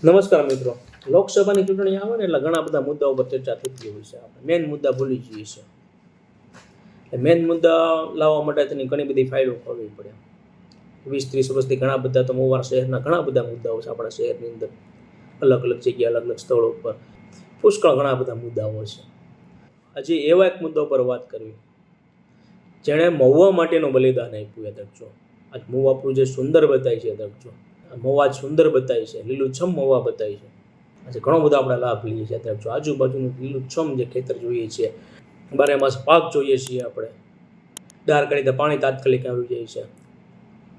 નમસ્કાર મિત્રો. લોકસભાની ચૂંટણી આવે ને એટલે ઘણા બધા મુદ્દાઓ પર ચર્ચા થતી હોય છે. આપણે મેન મુદ્દા ભૂલી જઈએ છીએ. મેન મુદ્દા લાવવા માટે તેની ઘણી બધી ફાઇલો ખોલવી પડે. 20-30 વર્ષથી ઘણા બધા તો મોવા શહેરના ઘણા બધા મુદ્દાઓ છે આપણા શહેરની અંદર, અલગ અલગ જગ્યા, અલગ અલગ સ્થળો પર પુષ્કળ ઘણા બધા મુદ્દાઓ છે. હજી એવા એક મુદ્દા પર વાત કરવી જેણે મહુવા માટેનું બલિદાન આપ્યું. યાદ રાખજો, આજ મહુવા આપણું જે સુંદર બતાય છે, યાદ રાખજો, મહુવા સુંદર બતાય છે, લીલુંછમ મહુવા બતાય છે. આજે ઘણો બધો આપણે લાભ લઈએ છીએ. અત્યારે જો આજુબાજુનું લીલુંછમ જે ખેતર જોઈએ છીએ, 12 માસ પાક જોઈએ છીએ આપણે, ડાર કરી તો પાણી તાત્કાલિક આવી જાય છે.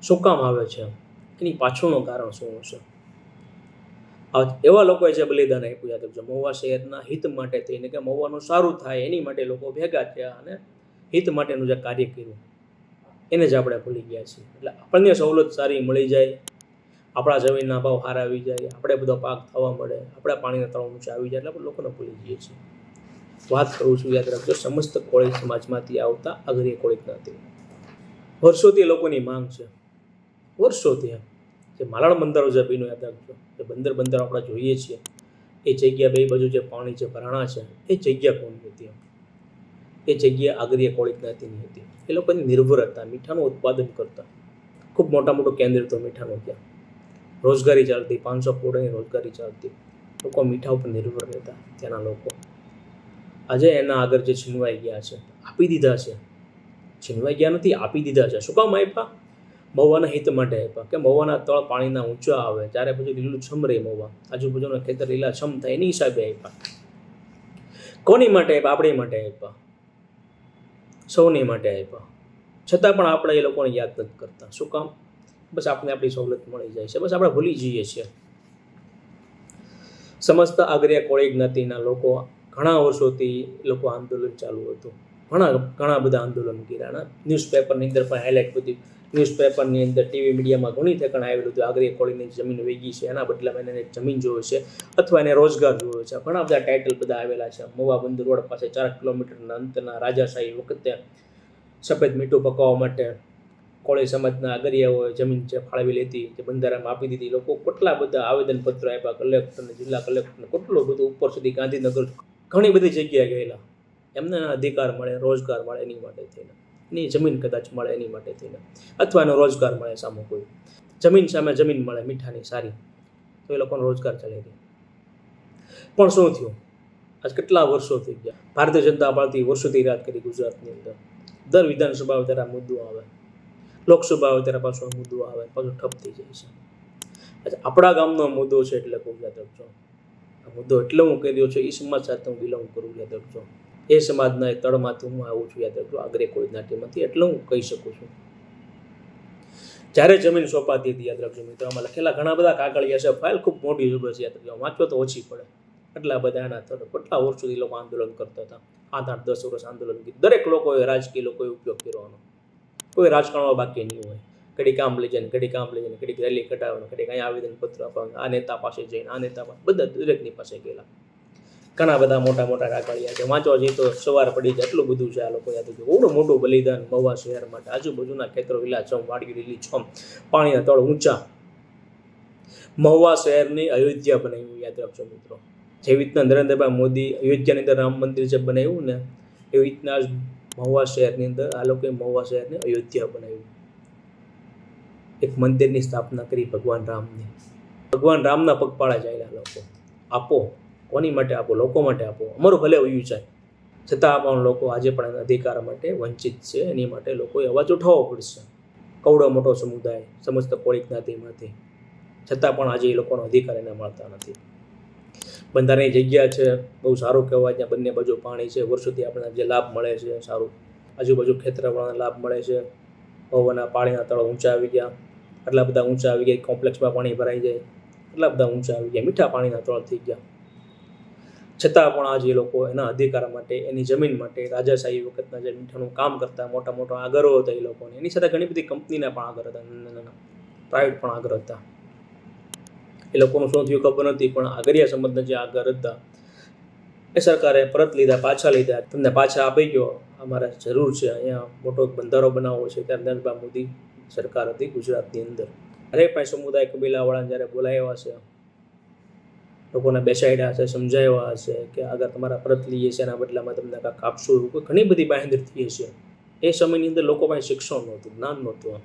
શું કામ આવે છે? એની પાછળનું કારણ શું હશે? એવા લોકોએ જે બલિદાન આપ્યું, યાદ રાખજો, મહુવા શહેરના હિત માટે થઈને, કે મહુવાનું સારું થાય એની માટે લોકો ભેગા થયા અને હિત માટેનું જે કાર્ય કર્યું એને જ આપણે ભૂલી ગયા છીએ. એટલે આપણને સવલત સારી મળી જાય, આપણા જમીનના ભાવ સારા આવી જાય, આપણે બધો પાક થવા મળે, આપણા પાણીના તળાવ ઊંચા આવી જાય, એટલે આપણે લોકોને ભૂલી જઈએ છીએ. વાત કરું છું, યાદ રાખજો, સમસ્ત કોળી સમાજમાંથી આવતા અગ્રણી કોળી જ્ઞાતિ. વર્ષોથી લોકોની માંગ છે, વર્ષોથી. જે માલાડ બંદરો જે બન્યું, યાદ રાખજો, જે બંદર આપણે જોઈએ છીએ, એ જગ્યા બે બાજુ જે પાણી જે ભરાણા છે, એ જગ્યા કોની હતી? એ જગ્યા આગ્રીય કોળી જ્ઞાતિની હતી. એ લોકોની નિર્ભર હતા, મીઠાનું ઉત્પાદન કરતા. ખૂબ મોટું કેન્દ્ર હતું મીઠાનું. ત્યાં રોજગારી ચાલતી, 500 કરોડની રોજગારી ચાલતી. લોકો મીઠા ઉપર નિર્ભર રહેતા ત્યાંના લોકો. આજે એના આગળ જે છીનવાઈ ગયા છે, આપી દીધા છે. છીનવાઈ ગયા નથી, આપી દીધા છે. શું કામ આપ્યા? મહુવાના હિત માટે આપ્યા, કે મહુવાના તળ પાણીના ઊંચા આવે, ત્યારે પછી લીલુંછમ રહે મહુવા, આજુબાજુના ખેતર લીલાછમ થાય, એની હિસાબે આપ્યા. કોની માટે આપ્યા? આપણી માટે આપ્યા, સૌની માટે આપ્યા. છતાં પણ આપણે એ લોકોને યાદ નથી કરતા. શું કામ? બસ આપણે આપણી સવલત મળી જાય છે, બસ આપણે ભૂલી જઈએ છીએ. સમસ્ત આગ્રહ કોળી જ્ઞાતિના લોકો ઘણા વર્ષોથી લોકો આંદોલન ચાલુ હતું. ઘણા બધા આંદોલન કર્યા. ન્યૂઝપેપરની અંદર પણ હાઇલાઇટ બધી, ન્યૂઝપેપરની અંદર, ટીવી મીડિયામાં ઘણી ઠેકાણે આવેલું હતું. આગ્રહ કોળીની જમીન વેગી છે, એના બદલામાં એને જમીન જોવે છે, અથવા એને રોજગાર જોવે છે. ઘણા બધા ટાઇટલ બધા આવેલા છે. મહુવા બંદર રોડ પાસે 4 કિલોમીટરના અંતરના રાજાશાહી વખતે સફેદ મીઠું પકાવવા માટે કોળી સમાજના અગરિયાઓએ જમીન જે ફાળવી લેતી, જે બંધારામાં આપી દીધી. લોકો કેટલા બધા આવેદનપત્રો આપ્યા કલેક્ટરને, જિલ્લા કલેક્ટરને, કેટલું બધું ઉપર સુધી ગાંધીનગર ઘણી બધી જગ્યાએ ગયેલા. એમને અધિકાર મળે, રોજગાર મળે એની માટે થઈને, એની જમીન કદાચ મળે એની માટે થઈને, અથવા એનો રોજગાર મળે સામે કોઈ જમીન સામે જમીન મળે મીઠાની સારી, તો એ લોકોનો રોજગાર ચાલી રહે. પણ શું થયું? આજ કેટલા વર્ષો થઈ ગયા. ભારતીય જનતા પાર્ટી વર્ષોથી રાજ કરી ગુજરાતની અંદર. દર વિધાનસભા આવે ત્યારે મુદ્દો આવે, લોકસભા આવે ત્યારે પાછો મુદ્દો આવે, પાછો ઠપ થઈ જાય છે. અચ્છા, આપણા ગામનો મુદ્દો છે એટલે કહું, યાદ રાખજો. આ મુદ્દો એટલે હું કહી દઉં છું, એ સમાજ સાથે હું બિલોંગ કરું, યાદ રાખજો. એ સમાજના એ તળમાંથી હું આવું છું, યાદ રાખજો, આગ્રહ કોળી જ્ઞાતિમાંથી. એટલે હું કહી શકું છું. જ્યારે જમીન સોંપાતી હતી, યાદ રાખજો મિત્રો, આમાં લખેલા ઘણા બધા કાગળિયા છે, ફાઇલ ખૂબ મોટી જબર છે, યાદ રાખજો. વાંચો તો ઓછી પડે. એટલા બધા એના કેટલા વર્ષોથી લોકો આંદોલન કરતા હતા. 8-10 વર્ષ આંદોલન કર્યું. દરેક લોકોએ, રાજકીય લોકોએ ઉપયોગ કરવાનો. કોઈ રાજકારણમાં બાકી નહીં હોય. ઘડીક આમ લઈ જાય, ઘડીક આમ લઈ જાય, ઘડીક રેલી કઢાવવાનું, ઘડીક અહીંયા આવેદનપત્ર આપવાનું, આ નેતા પાસે જઈને, આ નેતા પાસે, બધા દરેકની પાસે ગયેલા. ઘણા બધા મોટા કાગળિયા છે. વાંચવા જઈએ તો સવાર પડી જાય, એટલું બધું છે. આ લોકો યાદ રાખજો, બહુ મોટું બલિદાન મહુવા શહેર માટે. આજુબાજુના ખેતરો લીલાછમ, વાડીઓ લીલીછમ, પાણીના તળ ઊંચા. મહુવા શહેરની અયોધ્યા બનાવ્યું, યાદ રાખજો મિત્રો. જેવી રીતના નરેન્દ્રભાઈ મોદી અયોધ્યાની અંદર રામ મંદિર જે બનાવ્યું ને, એવી રીતના જ મહુવા શહેરની અંદર આ લોકોએ મહુવા શહેરને અયોધ્યા બનાવ્યું. એક મંદિરની સ્થાપના કરી ભગવાન રામની. ભગવાન રામના પગપાળા ચાલ્યા લોકો. આપો, કોની માટે આપો? લોકો માટે આપો. અમારું ભલે વયું જાય, છતાં પણ લોકો આજે પણ અધિકાર માટે વંચિત છે. એની માટે લોકોએ અવાજ ઉઠાવવો પડશે. કવડો મોટો સમુદાય, સમસ્ત કોળી જ્ઞાતિમાંથી, છતાં પણ આજે એ લોકોનો અધિકાર એને મળતા નથી. બંધારણની જગ્યા છે, બહુ સારું કહેવાય. ત્યાં બંને બાજુ પાણી છે, વર્ષોથી આપણને જે લાભ મળે છે સારું. આજુબાજુ ખેતરવાળાને લાભ મળે છે. મહુવાના પાણીના તળ ઊંચા આવી ગયા, આટલા બધા ઊંચા આવી ગયા, કોમ્પ્લેક્સમાં પાણી ભરાઈ જાય, એટલા બધા ઊંચા આવી ગયા, મીઠા પાણીના તળ થઈ ગયા. છતાં પણ આજે એ લોકો એના અધિકાર માટે, એની જમીન માટે, રાજાશાહી વખતના જે મીઠાનું કામ કરતા મોટા આગરો હતા એ લોકોને, એની સાથે ઘણી બધી કંપનીના પણ આગળ હતા, નાના પ્રાઇવેટ પણ આગળ હતા. એ લોકોનું શું થયું ખબર નથી, પણ આગરિયા સમાજના જે આગળ હતા એ સરકારે પરત લીધા, પાછા લીધા. તમને પાછા આપી ગયો, અમારે જરૂર છે, અહીંયા મોટો બંધારો બનાવવો છે. ત્યારે નરેન્દ્ર મોદી સરકાર હતી ગુજરાતની અંદર. દરેક પણ સમુદાય કબીલાવાળાને જ્યારે બોલાવ્યા છે, લોકોને બેસાડ્યા હશે, સમજાવ્યા હશે કે અગર તમારા પરત લઈએ છે એના બદલામાં તમને કાંઈક આપશું, કોઈ ઘણી બધી બાંહેધરી થઈ હશે. એ સમયની અંદર લોકો પાસે શિક્ષણ નહોતું, જ્ઞાન નહોતું,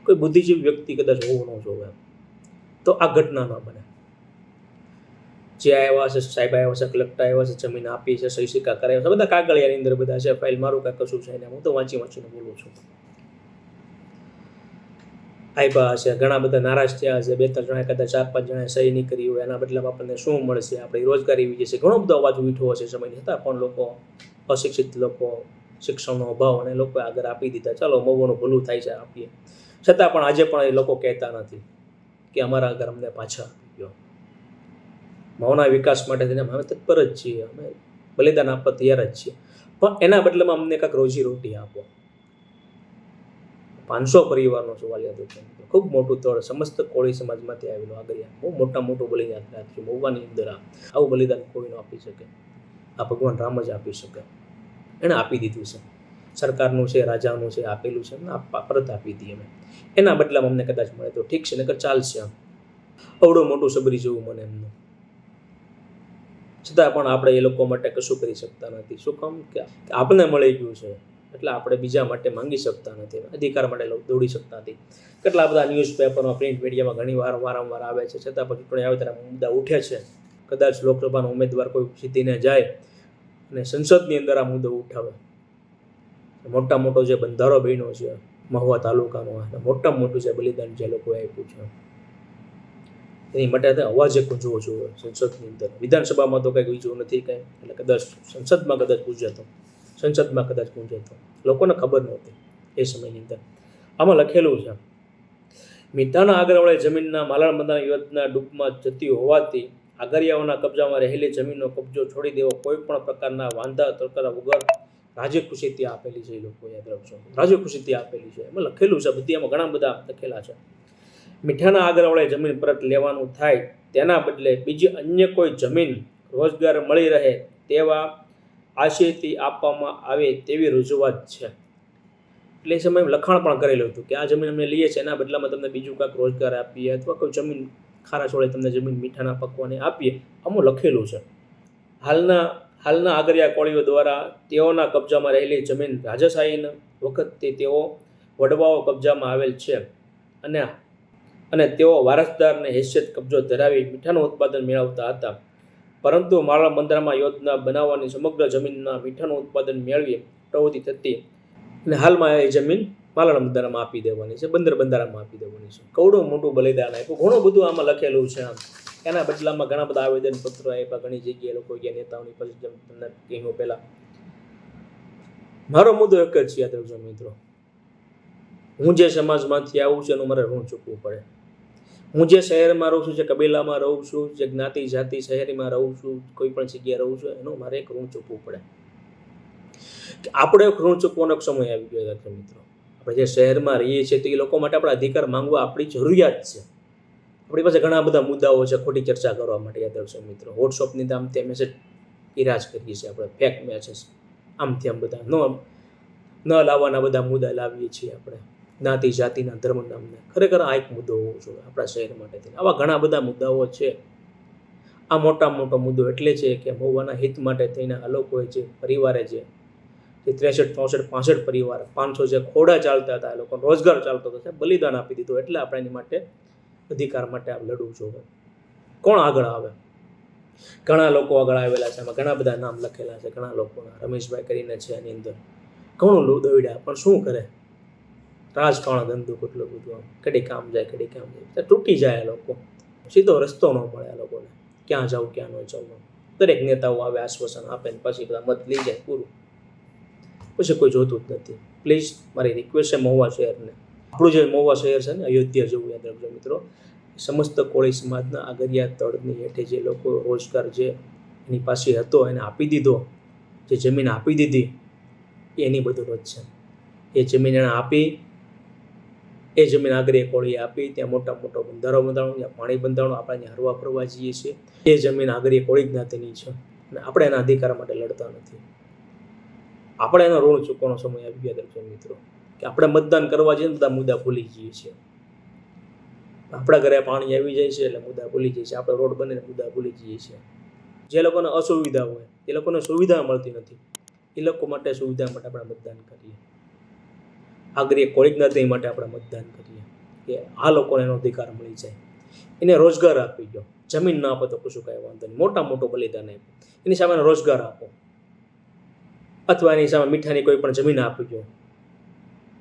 કોઈ બુદ્ધિજીવી વ્યક્તિ કદાચ હોવું ન જોવે, તો આ ઘટના ન બને. જે આવ્યા છે, સાહેબ આવ્યા છે, કલેક્ટર આવ્યા છે, જમીન આપી છે, સહી સિક્કા કરાવ્યા છે, બધા કાગળિયાની અંદર બધા છે, ફાઇલ મારું કાંઈ કશું છે ને, હું તો વાંચીને બોલું છું. આપ્યા હશે, ઘણા બધા નારાજ થયા હશે, 2-3 જણા કદાચ 4-5 જણાએ સહી નહીં કરી હોય, એના બદલામાં આપણને શું મળશે, આપણી રોજગારી એવી જશે, ઘણો બધો અવાજ ઉઠ્યો હશે સમયની. છતાં પણ લોકો, અશિક્ષિત લોકો, શિક્ષણનો અભાવ, અને લોકોએ આગળ આપી દીધા. ચાલો મગોનું ભલું થાય છે, આપીએ. છતાં પણ આજે પણ એ લોકો કહેતા નથી કે અમારા આગળ અમને પાછા આપી ગયો. મૌના વિકાસ માટે તેને અમે તત્પર જ છીએ, અમે બલિદાન આપવા તૈયાર જ છીએ, પણ એના બદલામાં અમને કાંઈક રોજી-રોટી આપો. 500 પરિવારનો સવાલ યાદ હતો. ખૂબ મોટું તળ, સમસ્ત કોળી સમાજમાંથી આવેલું આગળિયા, બહુ મોટું બલિદાન રાખ્યું. મહુવાની અંદર આવું બલિદાન કોઈ ન આપી શકે. આ ભગવાન રામ જ આપી શકે. એણે આપી દીધું છે. સરકારનું છે, રાજાનું છે, આપેલું છે, પરત આપી દઈએ અમે. એના બદલામાં અમને કદાચ મળે તો ઠીક છે, નકર ચાલશે. અવડું મોટું સબરી જેવું મને એમનું. છતાં પણ આપણે એ લોકો માટે કશું કરી શકતા નથી. શું કામ? કે આપણને મળી ગયું છે એટલે આપણે બીજા માટે માંગી શકતા નથી, અધિકાર માટે દોડી શકતા નથી. કેટલા બધા ન્યૂઝપેપરમાં, પ્રિન્ટ મીડિયામાં ઘણી વાર વારંવાર આવે છે, છતાં પણ ચૂંટણી આવે ત્યારે મુદ્દા ઉઠે છે. કદાચ લોકસભાનો ઉમેદવાર કોઈ જીતીને જાય અને સંસદની અંદર આ મુદ્દો ઉઠાવે. મોટો જે બંધારો બન્યો છે મહુવા તાલુકાનો, મોટામાં મોટું જે બલિદાન જે લોકોએ આપ્યું છે, એની માટે અવાજ ગુંજવો જોઈએ સંસદની અંદર. વિધાનસભામાં તો કંઈ ગુંજવું નથી કંઈ, એટલે કદાચ સંસદમાં કદાચ ગુંજે તો લોકોને ખબર નહોતી એ સમયની અંદર. આમાં લખેલું છે, મીઠાના આગળવાળે જમીનના માલણ બંધારણ યોજના ડૂબમાં જતી હોવાથી આગરિયાઓના કબજામાં રહેલી જમીનનો કબજો છોડી દેવો કોઈ પણ પ્રકારના વાંધા તરકરા વગર રાજી ખુશીથી આપેલી છે. એ લોકો યાદ રાખજો, રાજી ખુશીથી આપેલી છે. એમાં લખેલું છે, બધી એમાં ઘણા બધા લખેલા છે. મીઠાના આગળવાળે જમીન પરત લેવાનું થાય તેના બદલે બીજી અન્ય કોઈ જમીન રોજગાર મળી રહે તેવા આશયથી આપવામાં આવે તેવી રજૂઆત છે. એટલે એ સમયે લખાણ પણ કરેલું હતું કે આ જમીન અમે લઈએ છીએ, એના બદલામાં તમને બીજું કાંઈક રોજગાર આપીએ, અથવા કોઈ જમીન ખારા છોડે તમને જમીન મીઠાના પકવાને આપીએ, આમાં લખેલું છે. હાલના આગરિયા કોળીઓ દ્વારા તેઓના કબજામાં રહેલી જમીન રાજાશાહીના વખતથી તેઓ વડવાઓ કબજામાં આવેલ છે, અને તેઓ વારસદારને હેસિયત કબજો ધરાવી મીઠાનું ઉત્પાદન મેળવતા હતા. પરંતુ માલણ બંધારણમાં યોજના બનાવવાની સમગ્ર જમીનના મીઠાનું ઉત્પાદન મેળવી પ્રવૃત્તિ થતી, અને હાલમાં એ જમીન માલણ બંધારણમાં આપી દેવાની છે, બંધારણમાં આપી દેવાની છે. કવડું મોટું બલિદાન આપ્યું, ઘણું બધું આમાં લખેલું છે. એના બદલામાં ઘણા બધા આવેદનપત્રો આપ્યા, ઘણી જગ્યાએ લોકો ગયા નેતાઓની પાસે. જેમ તમને કહ્યું પહેલાં, મારો મુદ્દો એક જ છે, યાદ રાખજો મિત્રો, હું જે સમાજમાંથી આવું છું એનું મારે ઋણ ચૂકવવું પડે. હું જે શહેરમાં રહું છું, જે કબીલામાં રહું છું, જે જ્ઞાતિ જાતિ શહેરીમાં રહું છું, કોઈ પણ જગ્યાએ રહું છું, એનું મારે એક ઋણ ચૂકવવું પડે. આપણે એક ઋણ ચૂકવવાનો એક સમય આવી ગયો દર્શક મિત્રો. આપણે જે શહેરમાં રહીએ છીએ તો એ લોકો માટે આપણા અધિકાર માંગવા આપણી જરૂરિયાત છે. આપણી પાસે ઘણા બધા મુદ્દાઓ છે ખોટી ચર્ચા કરવા માટે. યાદ રાખજો મિત્રો, વોટ્સઅપની આમ તે મેસેજ ઇરાજ કરીએ છીએ આપણે, ફેક મેસેજ આમથી આમ બધા ન લાવવાના બધા મુદ્દા લાવીએ છીએ આપણે, જ્ઞાતિ જાતિના ધર્મ નામને. ખરેખર આ એક મુદ્દો હોવો જોઈએ આપણા શહેર માટે. આવા ઘણા બધા મુદ્દાઓ છે. આ મોટો મુદ્દો એટલે છે કે મહુવાના હિત માટે થઈને આ લોકોએ જે પરિવારે જે 63, 64, 65 પરિવાર, 500 જે ખોડા ચાલતા હતા, એ લોકો રોજગાર ચાલતો હતો, બલિદાન આપી દીધું. એટલે આપણે એની માટે અધિકાર માટે આ લડવું જોઈએ. કોણ આગળ આવે? ઘણા લોકો આગળ આવેલા છે, એમાં ઘણા બધા નામ લખેલા છે ઘણા લોકોના. રમેશભાઈ કરીને છે એની અંદર, ઘણું દોડ્યા, પણ શું કરે? રાજકારણ ધંધો કેટલું બધું, કડી કામ જાય, તૂટી જાય. આ લોકો સીધો રસ્તો ન મળે આ લોકોને, ક્યાં જવું ક્યાં ન જવું. દરેક નેતાઓ આવે, આશ્વાસન આપે ને પછી બધા મત લઈ જાય, પૂરું. પછી કોઈ જોતું જ નથી. પ્લીઝ મારી રિક્વેસ્ટ છે મહુવા શહેરને, આપણું જે મહુવા શહેર છે ને, અયોધ્યા જેવું યાદ રાખજો મિત્રો. સમસ્ત કોળી સમાજના આગરિયા તળની હેઠે જે લોકો રોજગાર જે એની પાસે હતો એને આપી દીધો, જે જમીન આપી દીધી, એની બદોલત છે. એ જમીન એને આપી, એ જમીન આગરિયા કોળીએ આપી. ત્યાં મોટો બંધારો બંધાણો, ત્યાં પાણી બંધાણો, આપણે ત્યાં હરવા ફરવા જઈએ છીએ. એ જમીન આગરિયા કોળી જ્ઞાતિની છે, અને આપણે એના અધિકાર માટે લડતા નથી. આપણે એનો ઋણ ચૂકવાનો સમય આવી ગયા દર્શક મિત્રો, કે આપણે મતદાન કરવા જઈએ બધા મુદ્દા ભૂલી જઈએ છીએ. આપણા ઘરે પાણી આવી જાય છે એટલે મુદ્દા ભૂલી જાય છે, આપણે રોડ બને મુદ્દા ભૂલી જઈએ છીએ. જે લોકોને અસુવિધા હોય એ લોકોને સુવિધા મળતી નથી, એ લોકો માટે સુવિધા માટે આપણે મતદાન કરીએ. આગ્રહ કોળી જ્ઞાતિ માટે આપણે મતદાન કરીએ કે આ લોકોને એનો અધિકાર મળી જાય. એને રોજગાર આપી દો, જમીન ના આપો તો કશું કાંઈ વાંધો નહીં, મોટું બલિદાન આપો, એની સામે રોજગાર આપો, અથવા એની સામે મીઠાની કોઈ પણ જમીન આપી દો.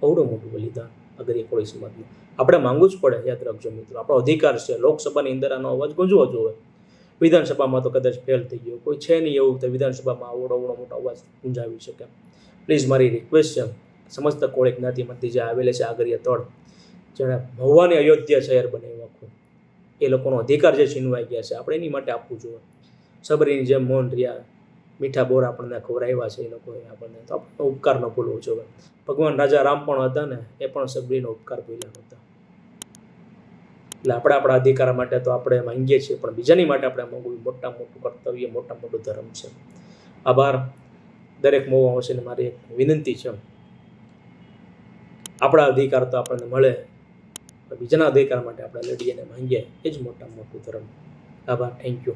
અવડું મોટું બલિદાન આગ્રહ કોળી સમાજનું આપણે માંગવું જ પડે. યાદ રાખજો મિત્રો, આપણો અધિકાર છે. લોકસભાની અંદર આનો અવાજ ગુંજવો જોઈએ. વિધાનસભામાં તો કદાચ ફેલ થઈ ગયો, કોઈ છે નહીં એવું તો વિધાનસભામાં આવડો મોટો અવાજ ગુંજાવી શકે. પ્લીઝ મારી રિક્વેસ્ટ છે, સમસ્ત કોળી જ્ઞાતિમાંથી જે આવેલા છે આગરિયા તળ, જેણે ભગવાને અયોધ્યા શહેર બનાવ્યું આખું, એ લોકોનો અધિકાર જે છીનવાઈ ગયા છે આપણે એની માટે આપવું જોઈએ. સબરીની જેમ મૌન રહ્યા, મીઠા બોર આપણને ખવડાવ્યા છે એ લોકોએ આપણને, તો આપણને ઉપકાર ન ભૂલવો જોઈએ. ભગવાન રાજા રામ પણ હતા ને, એ પણ સબરીનો ઉપકાર ભૂલ્યા નહોતા. એટલે આપણા અધિકાર માટે તો આપણે માંગીએ છીએ, પણ બીજાની માટે આપણે માંગવું મોટા મોટું કર્તવ્ય, મોટા મોટું ધર્મ છે. આભાર. દરેક મોવા હશે મારી એક વિનંતી છે, આપણા અધિકાર તો આપણને મળે, બીજાના અધિકાર માટે આપણે લડીએ અને માંગીએ, એ જ મોટા મોટું ધર્મ. આભાર. Thank you.